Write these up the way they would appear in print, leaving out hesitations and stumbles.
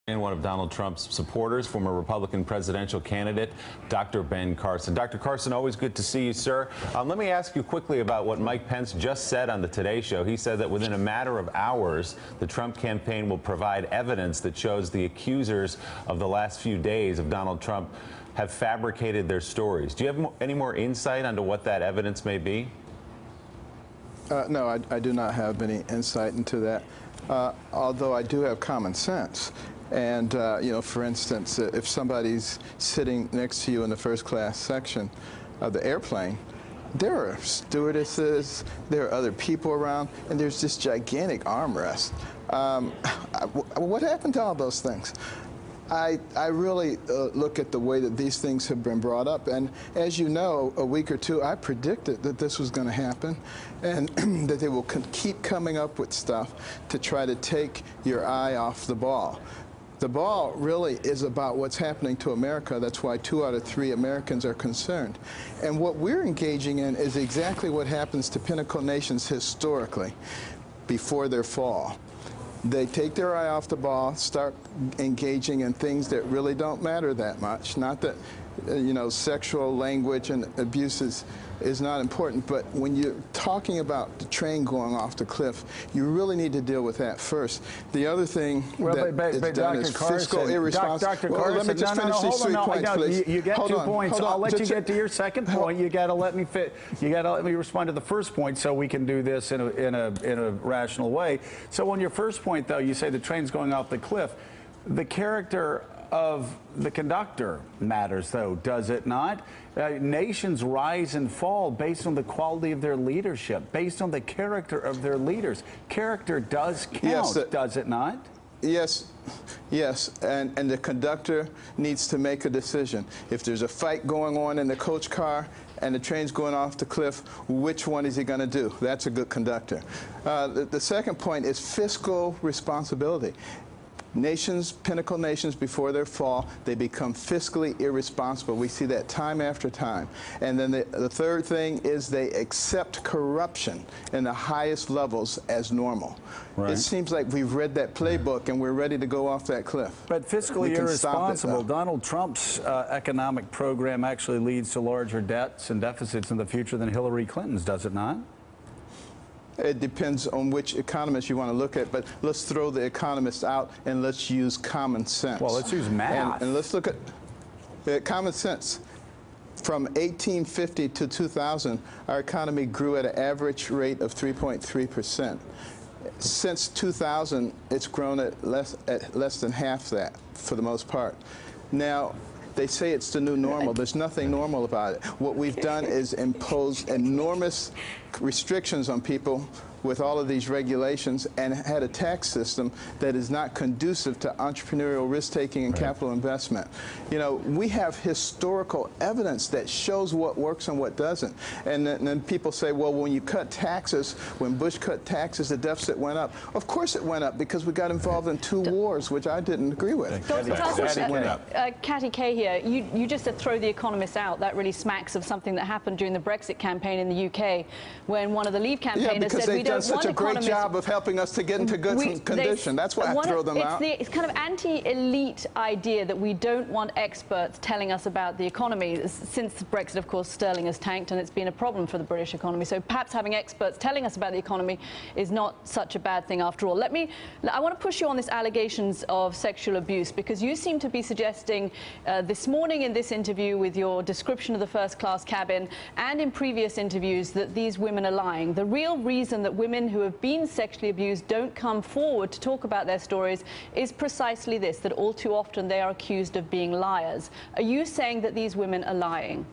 And one of Donald Trump's supporters, former Republican presidential candidate, Dr. Ben Carson. Dr. Carson, always good to see you, sir. Let me ask you quickly about what Mike Pence just said on the Today Show. He said that within a matter of hours, the Trump campaign will provide evidence that shows the accusers of the last few days of Donald Trump have fabricated their stories. Do you have any more insight into what that evidence may be? No, I do not have any insight into that, although I do have common sense. And, you know, for instance, if somebody's sitting next to you in the first class section of the airplane, there are stewardesses, there are other people around, and there's this gigantic armrest. What happened to all those things? I really look at the way that these things have been brought up, and as you know, a week or two, I predicted that this was going to happen, and that they will keep coming up with stuff to try to take your eye off the ball. The ball really is about what's happening to America. That's why 2 out of 3 Americans are concerned. And what we're engaging in is exactly what happens to pinnacle nations historically before their fall. They take their eye off the ball, start engaging in things that really don't matter that much. Not that, you know, sexual language and abuses is not important, but when you're talking about the train going off the cliff, you really need to deal with that first. The other thing is done is fiscal irresponsibility. Dr. Carson, let me just finish these 3 points, please. You get 2 points. I'll let you get to your second point. You got to let me respond to the first point so we can do this in a rational way. So on your first point, though, you say the train's going off the cliff. The character of the conductor matters, though, does it not? Nations rise and fall based on the quality of their leadership, based on the character of their leaders. Character does count, yes, does it not? Yes, yes, and the conductor needs to make a decision. If there's a fight going on in the coach car and the train's going off the cliff, which one is he going to do? That's a good conductor. The second point is fiscal responsibility. Nations, pinnacle nations, before their fall, they become fiscally irresponsible. We see that time after time. And then the third thing is they accept corruption in the highest levels as normal. Right. It seems like we've read that playbook and we're ready to go off that cliff. But fiscally irresponsible, Donald Trump's economic program actually leads to larger debts and deficits in the future than Hillary Clinton's, does it not? It depends on which economist you want to look at, but let's throw the economists out and let's use common sense. Well, let's use math. And let's look at common sense. From 1850 to 2000, our economy grew at an average rate of 3.3%. Since 2000, it's grown at less than half that, for the most part. Now, they say it's the new normal. There's nothing normal about it. What we've done is impose enormous restrictions on people with all of these regulations and had a tax system that is not conducive to entrepreneurial risk-taking and capital investment. You know, we have historical evidence that shows what works and what doesn't. And then people say, well, when you cut taxes, when Bush cut taxes, the deficit went up. Of course it went up because we got involved in 2 wars, which I didn't agree with. Catty Kay here, you just said throw the economists out. That really smacks of something that happened during the Brexit campaign in the UK when one of the Leave campaigners said we done such a great job of helping us to get into good condition. That's why I throw them out. It's kind of anti-elite idea that we don't want experts telling us about the economy. Since Brexit, of course, sterling has tanked and it's been a problem for the British economy. So perhaps having experts telling us about the economy is not such a bad thing after all. I want to push you on this allegations of sexual abuse, because you seem to be suggesting this morning in this interview with your description of the first-class cabin and in previous interviews that these women are lying. The real reason that women who have been sexually abused don't come forward to talk about their stories is precisely this, that all too often they are accused of being liars. Are you saying that these women are lying?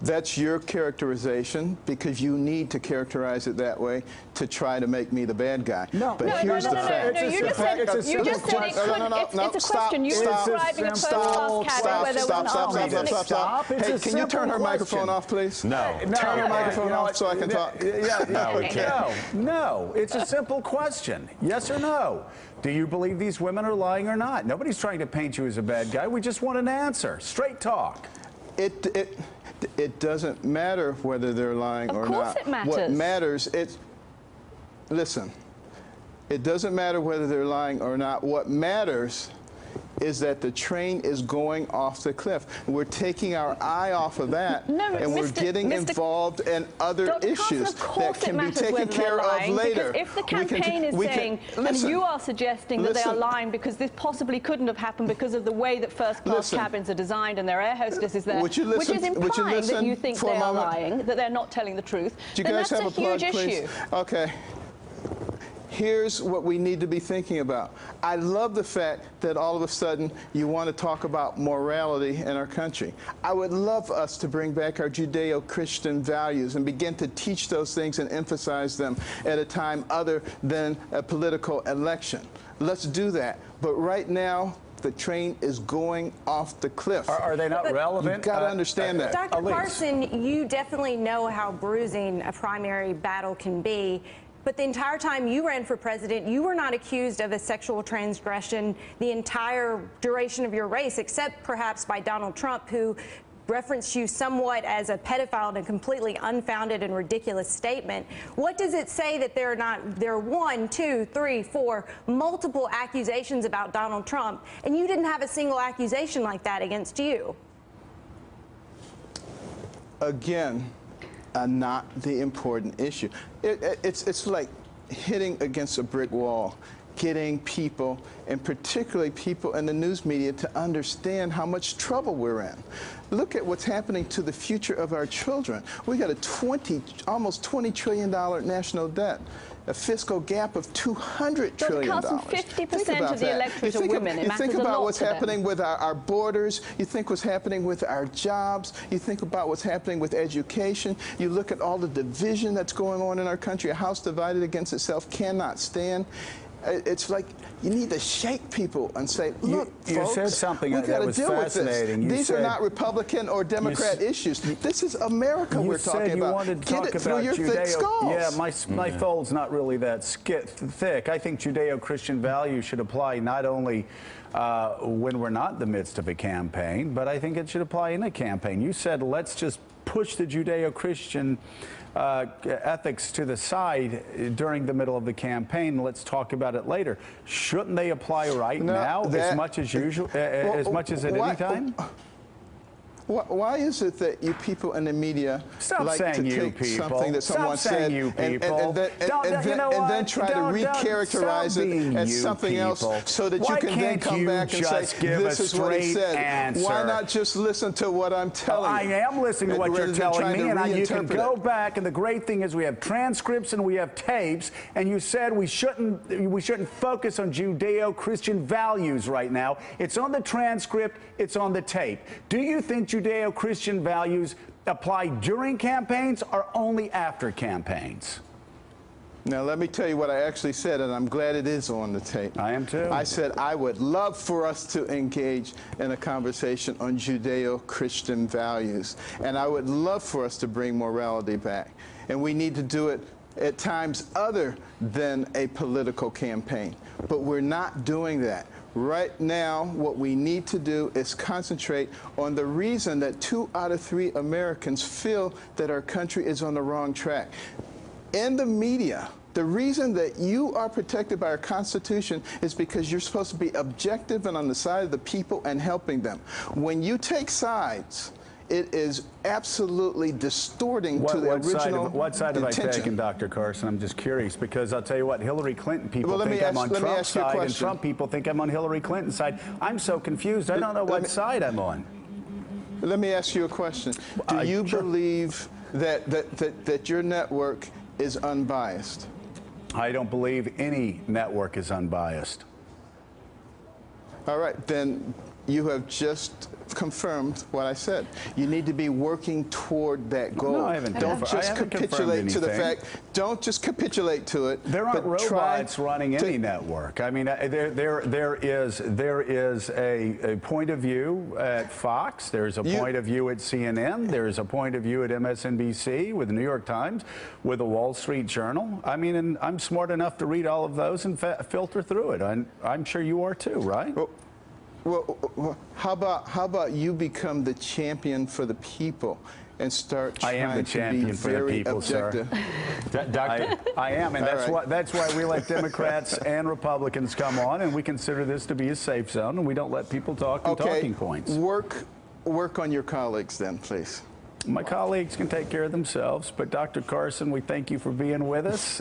That's your characterization, because you need to characterize it that way to try to make me the bad guy. No, but here's the fact. No, you just said it could. It's a question. You were describing a first-class cabin where there was not. Stop. Hey, can you turn her microphone off, please? No. Turn her microphone off so I can talk. No. It's a simple question. Yes or no? Do you believe these women are lying or not? Nobody's trying to paint you as a bad guy. We just want an answer. Straight talk. It doesn't matter whether they're lying or not. Of course it matters. What matters, listen, It doesn't matter whether they're lying or not. What matters is that the train is going off the cliff. We're taking our eye off of that, and we're getting involved in other issues that can be taken care of later. If the campaign is saying, and you are suggesting that they are lying because this possibly couldn't have happened because of the way that first-class cabins are designed and their air hostess is there, which is implying that you think they are lying, that they're not telling the truth, then that's a huge issue. Okay. Here's what we need to be thinking about. I love the fact that all of a sudden you want to talk about morality in our country. I would love us to bring back our Judeo-Christian values and begin to teach those things and emphasize them at a time other than a political election. Let's do that. But right now, the train is going off the cliff. Are they not relevant? You've got to understand that. Dr. Carson, you definitely know how bruising a primary battle can be. But the entire time you ran for president, you were not accused of a sexual transgression the entire duration of your race, except perhaps by Donald Trump, who referenced you somewhat as a pedophile in a completely unfounded and ridiculous statement. What does it say that there are 1, 2, 3, 4, multiple accusations about Donald Trump, and you didn't have a single accusation like that against you? Again, not the important issue. It's like hitting against a brick wall, getting people, and particularly people in the news media, to understand how much trouble we're in. Look at what's happening to the future of our children. We got a almost $20 trillion national debt, a fiscal gap of $200 trillion. Carson, 50% of the electorate are women. You think about what's happening with our borders. You think what's happening with our jobs. You think about what's happening with education. You look at all the division that's going on in our country. A house divided against itself cannot stand. It's like you need to shake people and say, look, you folks, said something we that was fascinating. These are not Republican or Democrat issues. This is America we're talking about. You wanted to talk Get it through your thick skulls. Yeah, my fold's not really that thick. I think Judeo-Christian values should apply not only when we're not in the midst of a campaign, but I think it should apply in a campaign. You said, let's just push the Judeo-Christian ethics to the side during the middle of the campaign. Let's talk about it later. Shouldn't they apply now as much as usual, as much as at any time? Why is it that you people in the media like to take something that someone said and then try to recharacterize it as something else so that you can then come back and say, this is what he said? Why not just listen to what I'm telling you? I am listening to what you're telling me, and you can go back, and the great thing is we have transcripts and we have tapes, and you said we shouldn't focus on Judeo-Christian values right now. It's on the transcript, it's on the tape. Do you think Judeo-Christian values apply during campaigns or only after campaigns? Now, let me tell you what I actually said, and I'm glad it is on the tape. I am too. I said I would love for us to engage in a conversation on Judeo-Christian values, and I would love for us to bring morality back. And we need to do it at times other than a political campaign. But we're not doing that. Right now, what we need to do is concentrate on the reason that 2 out of 3 Americans feel that our country is on the wrong track. In the media, the reason that you are protected by our Constitution is because you're supposed to be objective and on the side of the people and helping them. When you take sides, it is absolutely distorting to the original What side have I taken, Dr. Carson? I'm just curious, because I'll tell you what, Hillary Clinton people think I'm on Trump's side, and Trump people think I'm on Hillary Clinton's side. I'm so confused. I don't know what side I'm on. Let me ask you a question. Do you believe that your network is unbiased? I don't believe any network is unbiased. All right, then you have just confirmed what I said. You need to be working toward that goal. No, I haven't. Don't just capitulate to the fact. Don't just capitulate to it. There aren't robots running any network. I mean, there is a point of view at Fox. There's a point of view at CNN. There's a point of view at MSNBC, with the New York Times, with the Wall Street Journal. I mean, and I'm smart enough to read all of those and filter through it. I'm sure you are too, right? Well, how about you become the champion for the people and start I am the trying to be champion for the very people, sir. objective. Doctor, I am, and All that's why we let Democrats and Republicans come on, and we consider this to be a safe zone, and we don't let people talk in talking points. Work on your colleagues then, please. My colleagues can take care of themselves, but Dr. Carson, we thank you for being with us,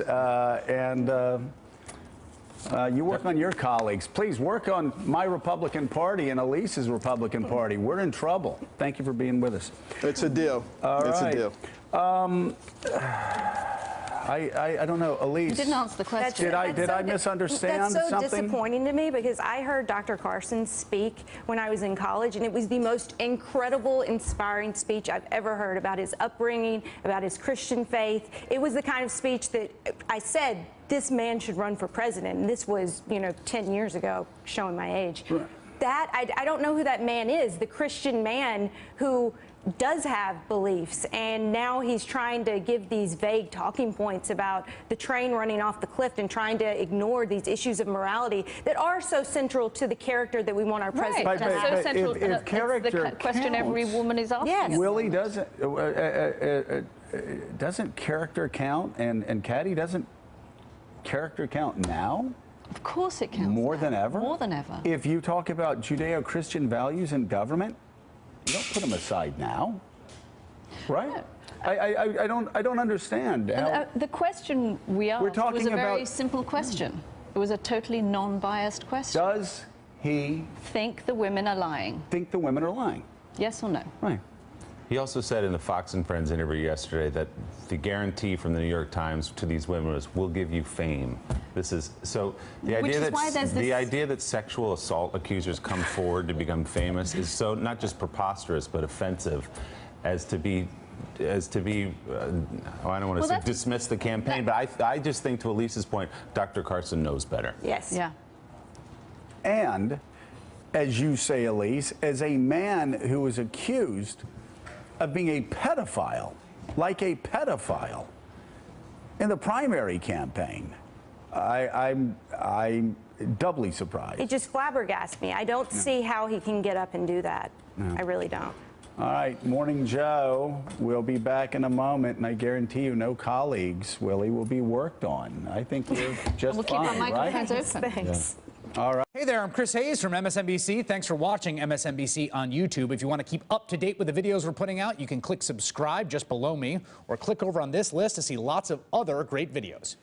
you work on your colleagues. Please work on my Republican Party and Elise's Republican Party. We're in trouble. Thank you for being with us. It's a deal. It's a deal. I don't know, Elise. You didn't answer the question. Did I misunderstand something? That's so something? disappointing to me because I heard Dr. Carson speak when I was in college, and it was the most incredible, inspiring speech I've ever heard about his upbringing, about his Christian faith. It was the kind of speech that I said, this man should run for president. And this was, 10 years ago, showing my age. Right. I don't know who that man is, the Christian man who does have beliefs, and now he's trying to give these vague talking points about the train running off the cliff and trying to ignore these issues of morality that are so central to the character that we want our president Right, to that's have. so central. if character the question every counts, woman is asking. Yes. Willie, doesn't character count, and Caddy, doesn't character count now? Of course it counts. More now. than ever? More than ever. If you talk about Judeo-Christian values in government, you don't put them aside now, right? I don't understand how. The question we asked talking was a very about- simple question. It was a totally non-biased question. Does he Think the women are lying? think the women are lying? Yes or no? Right. he also said in the Fox and Friends interview yesterday that the guarantee from the New York Times to these women was, we'll give you fame. This is, so the idea that sexual assault accusers come forward to become famous is so not just preposterous, but offensive as to be, I don't want to say dismiss the campaign, but I just think, to Elise's point, Dr. Carson knows better. Yes. Yeah. And, as you say, Elise, as a man who is accused of being a pedophile, like a pedophile, in the primary campaign, I'm doubly surprised. It just flabbergasts me. I don't see how he can get up and do that. No. I really don't. All right, Morning Joe. We'll be back in a moment, and I guarantee you no colleagues, Willie, will be worked on. I think we're just We'll keep our fine, right? microphones open. Thanks. All right. Hey there, I'm Chris Hayes from MSNBC. Thanks for watching MSNBC on YouTube. If you want to keep up to date with the videos we're putting out, you can click subscribe just below me, or click over on this list to see lots of other great videos.